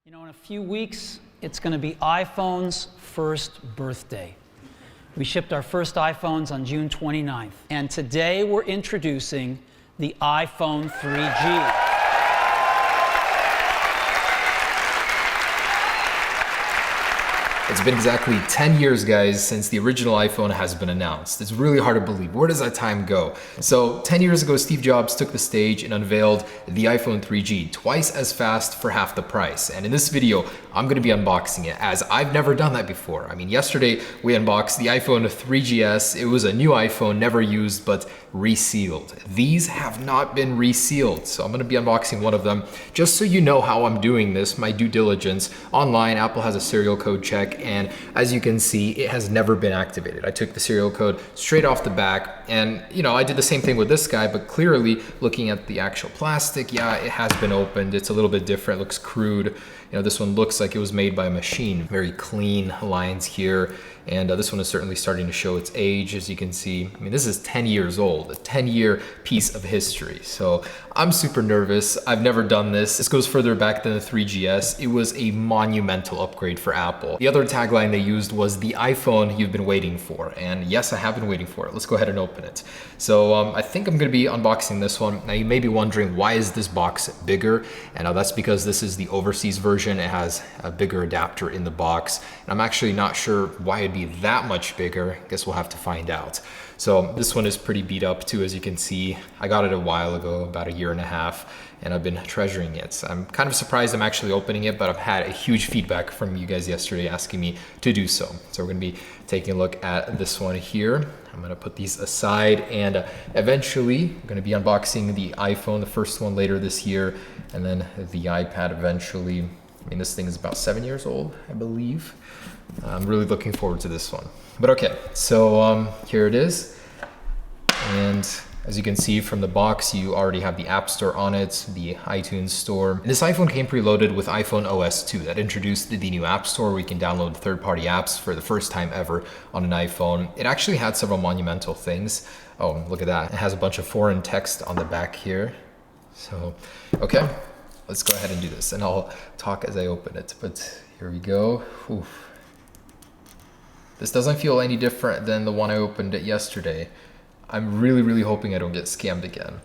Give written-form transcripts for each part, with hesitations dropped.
You know, in a few weeks, it's going to be iPhone's first birthday. We shipped our first iPhones on June 29th, and today we're introducing the iPhone 3G. It's been exactly 10 years, guys, since the original iPhone has been announced. It's really hard to believe. Where does that time go? So 10 years ago, Steve Jobs took the stage and unveiled the iPhone 3G, twice as fast for half the price. And in this video, I'm gonna be unboxing it, as I've never done that before. I mean, yesterday we unboxed the iPhone 3GS. It was a new iPhone, never used, but resealed. These have not been resealed, so I'm gonna be unboxing one of them. Just so you know how I'm doing this, my due diligence. Online, Apple has a serial code check, and as you can see, it has never been activated. I took the serial code straight off the back, and you know, I did the same thing with this guy, but clearly looking at the actual plastic, yeah, it has been opened. It's a little bit different, looks crude. You know, this one looks like it was made by a machine. Very clean lines here. And this one is certainly starting to show its age, as you can see. I mean, this is 10 years old, a 10-year piece of history. So I'm super nervous. I've never done this. This goes further back than the 3GS. It was a monumental upgrade for Apple. The other tagline they used was the iPhone you've been waiting for. And yes, I have been waiting for it. Let's go ahead and open it. So I think I'm gonna be unboxing this one. Now you may be wondering, why is this box bigger? And that's because this is the overseas version. It has a bigger adapter in the box. And I'm actually not sure why it'd be that much bigger. I guess we'll have to find out. So this one is pretty beat up too, as you can see. I got it a while ago, about a year and a half, and I've been treasuring it. So I'm kind of surprised I'm actually opening it, but I've had a huge feedback from you guys yesterday asking me to do so. So we're gonna be taking a look at this one here. I'm gonna put these aside, and eventually I'm gonna be unboxing the iPhone, the first one later this year, and then the iPad eventually. I mean, this thing is about 7 years old, I believe. I'm really looking forward to this one. But okay, so here it is. And as you can see from the box, you already have the App Store on it, the iTunes Store. And this iPhone came preloaded with iPhone OS 2 that introduced the new App Store where you can download third-party apps for the first time ever on an iPhone. It actually had several monumental things. Oh, look at that. It has a bunch of foreign text on the back here. So, okay, let's go ahead and do this, and I'll talk as I open it. But here we go. Oof. This doesn't feel any different than the one I opened it yesterday. I'm really hoping I don't get scammed again.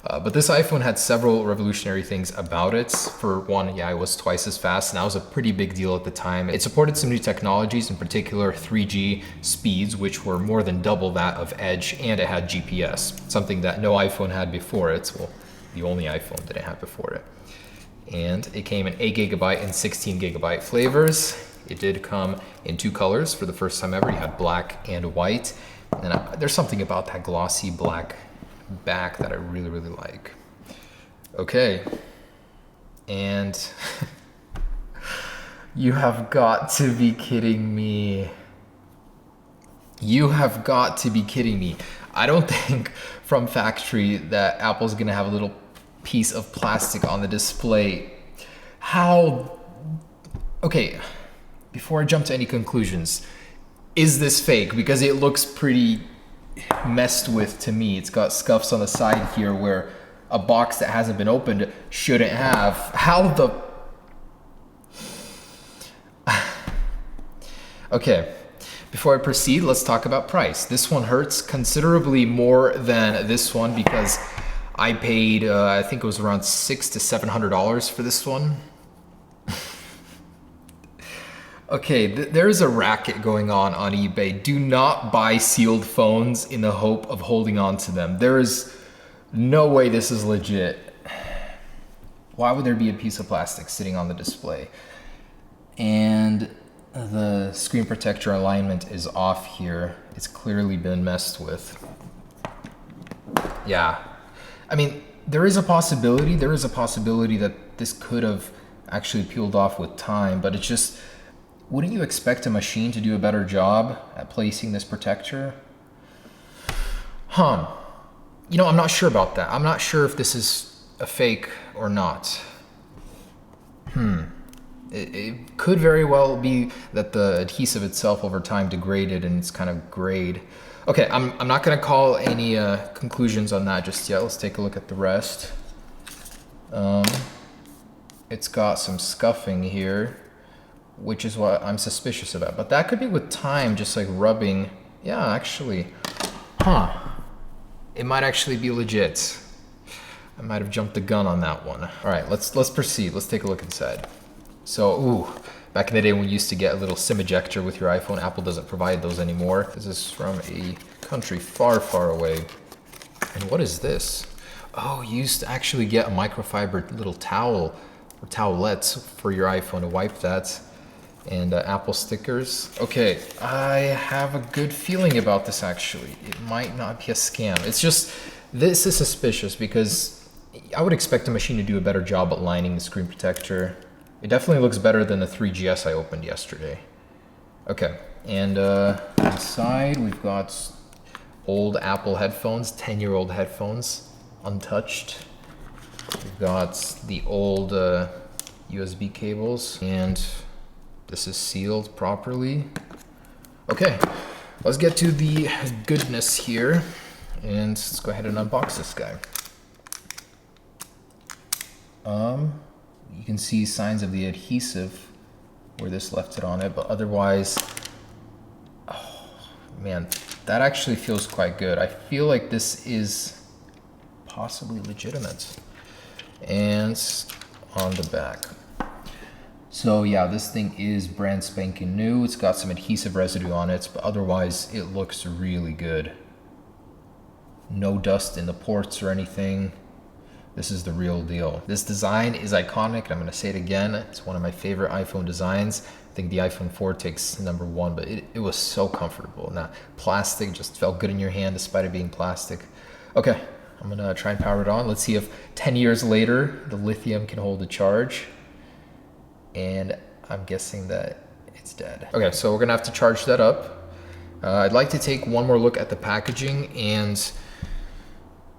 But this iPhone had several revolutionary things about it. For one, yeah, it was twice as fast, and that was a pretty big deal at the time. It supported some new technologies, in particular 3G speeds, which were more than double that of Edge, and it had GPS, something that no iPhone had before it. Well, the only iPhone didn't have before it. And it came in 8GB and 16GB flavors. It did come in 2 colors for the first time ever. You had black and white. And there's something about that glossy black back that I really like. Okay. And you have got to be kidding me. You have got to be kidding me. I don't think from factory that Apple's gonna have a little piece of plastic on the display. How? Okay. Before I jump to any conclusions, is this fake? Because it looks pretty messed with to me. It's got scuffs on the side here where a box that hasn't been opened shouldn't have. How the... Okay, before I proceed, let's talk about price. This one hurts considerably more than this one because I paid, I think it was around $600 to $700 for this one. Okay, there's a racket going on eBay. Do not buy sealed phones in the hope of holding on to them. There is no way this is legit. Why would there be a piece of plastic sitting on the display? And the screen protector alignment is off here. It's clearly been messed with. Yeah, I mean, there is a possibility that this could have actually peeled off with time, but it's just, wouldn't you expect a machine to do a better job at placing this protector? You know, I'm not sure about that. I'm not sure if this is a fake or not. It could very well be that the adhesive itself over time degraded and it's kind of grayed. Okay, I'm not gonna call any conclusions on that just yet. Let's take a look at the rest. it's got some scuffing here, which is what I'm suspicious about. But that could be with time, just like rubbing. Yeah, actually, it might actually be legit. I might have jumped the gun on that one. All right, let's proceed. Let's take a look inside. So, ooh, back in the day when you used to get a little SIM ejector with your iPhone, Apple doesn't provide those anymore. This is from a country far, far away. And what is this? Oh, you used to actually get a microfiber little towel or towelettes for your iPhone to wipe that. And Apple stickers. Okay, I have a good feeling about this actually. It might not be a scam. It's just, this is suspicious because I would expect the machine to do a better job at lining the screen protector. It definitely looks better than the 3GS I opened yesterday. Okay, and inside we've got old Apple headphones, 10-year-old headphones, untouched. We've got the old USB cables, and this is sealed properly. Okay, let's get to the goodness here, and let's go ahead and unbox this guy. You can see signs of the adhesive where this left it on it, but otherwise, oh man, that actually feels quite good. I feel like this is possibly legitimate. And on the back. So yeah, this thing is brand spanking new. It's got some adhesive residue on it, but otherwise it looks really good. No dust in the ports or anything. This is the real deal. This design is iconic, and I'm gonna say it again. It's one of my favorite iPhone designs. I think the iPhone 4 takes #1, but it was so comfortable. And that plastic just felt good in your hand despite it being plastic. Okay, I'm gonna try and power it on. Let's see if 10 years later, the lithium can hold a charge. And I'm guessing that it's dead. Okay, so we're gonna have to charge that up. I'd like to take one more look at the packaging, and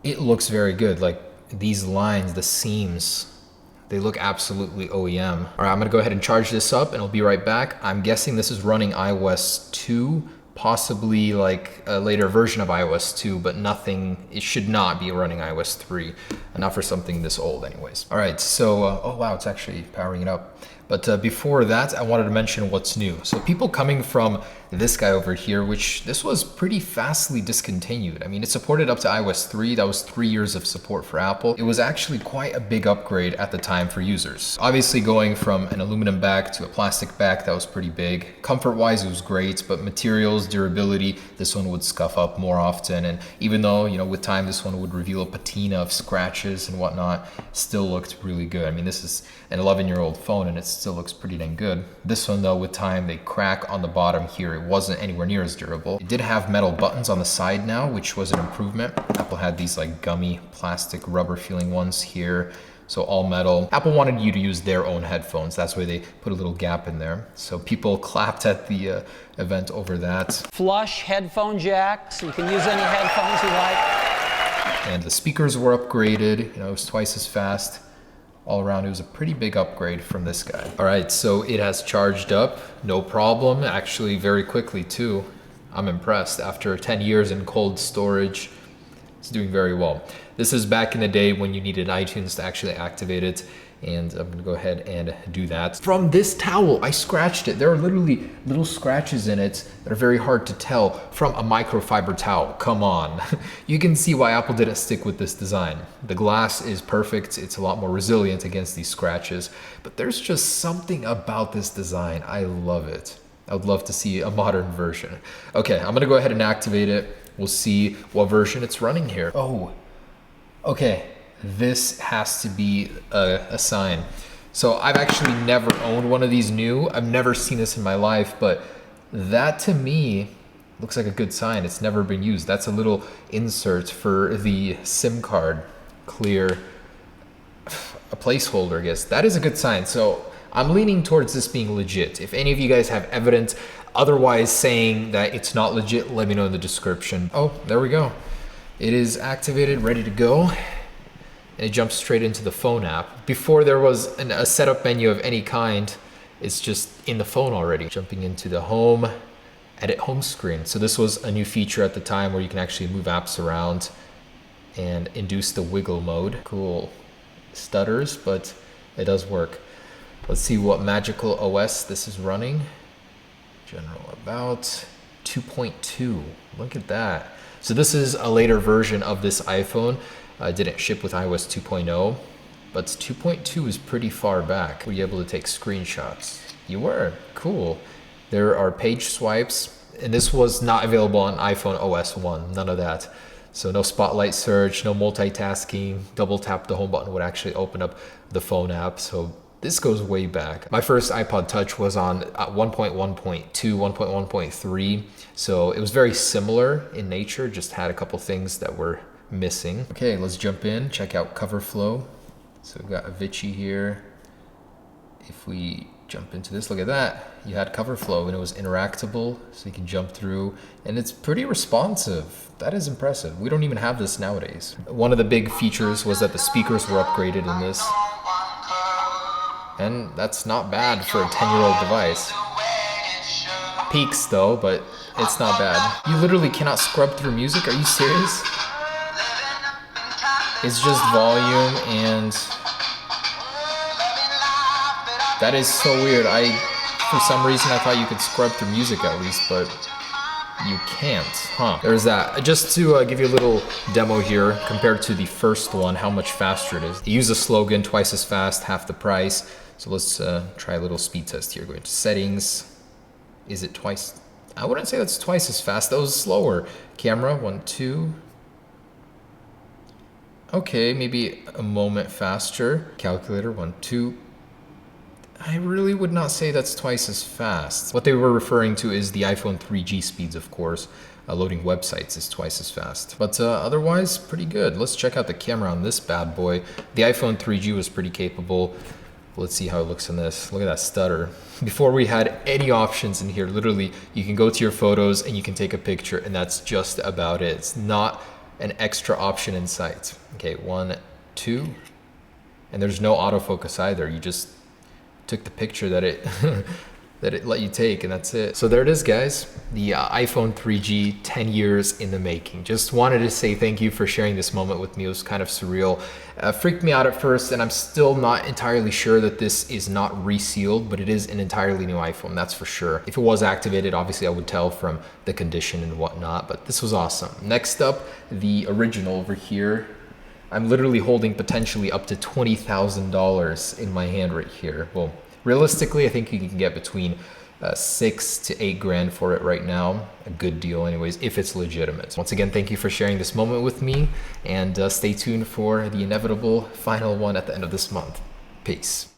it looks very good. Like these lines, the seams, they look absolutely OEM. All right, I'm gonna go ahead and charge this up and I'll be right back. I'm guessing this is running iOS 2, possibly like a later version of iOS 2, but nothing, it should not be running iOS 3, not for something this old anyways. All right, so, oh wow, it's actually powering it up. But before that, I wanted to mention what's new. So people coming from this guy over here, which this was pretty fastly discontinued. I mean, it supported up to iOS 3. That was 3 years of support for Apple. It was actually quite a big upgrade at the time for users. Obviously going from an aluminum back to a plastic back, that was pretty big. Comfort-wise, it was great, but materials, durability, this one would scuff up more often. And even though, you know, with time, this one would reveal a patina of scratches and whatnot, still looked really good. I mean, this is an 11-year-old phone and it still looks pretty dang good. This one though, with time, they crack on the bottom here. It wasn't anywhere near as durable. It did have metal buttons on the side now, which was an improvement. Apple had these like gummy plastic rubber feeling ones here. So all metal. Apple wanted you to use their own headphones. That's why they put a little gap in there. So people clapped at the event over that. Flush headphone jack, so you can use any headphones you like. And the speakers were upgraded. You know, it was twice as fast. All around, it was a pretty big upgrade from this guy. All right, so it has charged up, no problem. Actually, very quickly too. I'm impressed. After 10 years in cold storage, it's doing very well. This is back in the day when you needed iTunes to actually activate it, and I'm gonna go ahead and do that. From this towel, I scratched it. There are literally little scratches in it that are very hard to tell from a microfiber towel. Come on. You can see why Apple didn't stick with this design. The glass is perfect. It's a lot more resilient against these scratches, but there's just something about this design. I love it. I would love to see a modern version. Okay, I'm gonna go ahead and activate it. We'll see what version it's running here. Oh, okay. This has to be a sign. So I've actually never owned one of these new. I've never seen this in my life, but that to me looks like a good sign. It's never been used. That's a little insert for the SIM card, clear, a placeholder, I guess. That is a good sign. So I'm leaning towards this being legit. If any of you guys have evidence otherwise saying that it's not legit, let me know in the description. Oh, there we go. It is activated, ready to go. And it jumps straight into the phone app. Before there was a setup menu of any kind, it's just in the phone already. Jumping into the home, edit home screen. So this was a new feature at the time where you can actually move apps around and induce the wiggle mode. Cool. Stutters, but it does work. Let's see what magical OS this is running. General about 2.2. Look at that. So this is a later version of this iPhone. It didn't ship with iOS 2.0, but 2.2 is pretty far back. Were you able to take screenshots? You were. Cool. There are page swipes, and this was not available on iPhone OS 1, none of that. So no spotlight search, no multitasking, double tap the home button would actually open up the phone app. So this goes way back. My first iPod Touch was on 1.1.2, 1.1.3. So it was very similar in nature, just had a couple things that were missing. Okay, let's jump in, check out cover flow. So we've got Avicii here. If we jump into this, look at that. You had cover flow and it was interactable, so you can jump through, and it's pretty responsive. That is impressive. We don't even have this nowadays. One of the big features was that the speakers were upgraded in this. And that's not bad for a 10-year-old device. Peaks though, but it's not bad. You literally cannot scrub through music, are you serious? It's just volume and that is so weird. For some reason I thought you could scrub through music at least, but you can't, huh? There's that. Just to give you a little demo here, compared to the first one, how much faster it is. They use a slogan, twice as fast, half the price. So let's try a little speed test here. Go into settings. Is it twice? I wouldn't say that's twice as fast. That was slower. Camera, 1, 2. Okay, maybe a moment faster. Calculator, 1, 2. I really would not say that's twice as fast. What they were referring to is the iPhone 3G speeds, of course. Loading websites is twice as fast. But otherwise, pretty good. Let's check out the camera on this bad boy. The iPhone 3G was pretty capable. Let's see how it looks in this. Look at that stutter. Before we had any options in here, literally, you can go to your photos and you can take a picture, and that's just about it. It's not an extra option in sight. Okay, 1, 2. And there's no autofocus either. You just took the picture that it that it let you take, and that's it. So there it is, guys. The iPhone 3G, 10 years in the making. Just wanted to say thank you for sharing this moment with me. It was kind of surreal. Freaked me out at first, and I'm still not entirely sure that this is not resealed, but it is an entirely new iPhone, that's for sure. If it was activated, obviously I would tell from the condition and whatnot, but this was awesome. Next up, the original over here. I'm literally holding potentially up to $20,000 in my hand right here. Well, realistically, I think you can get between 6 to 8 grand for it right now. A good deal anyways, if it's legitimate. Once again, thank you for sharing this moment with me, and stay tuned for the inevitable final one at the end of this month. Peace.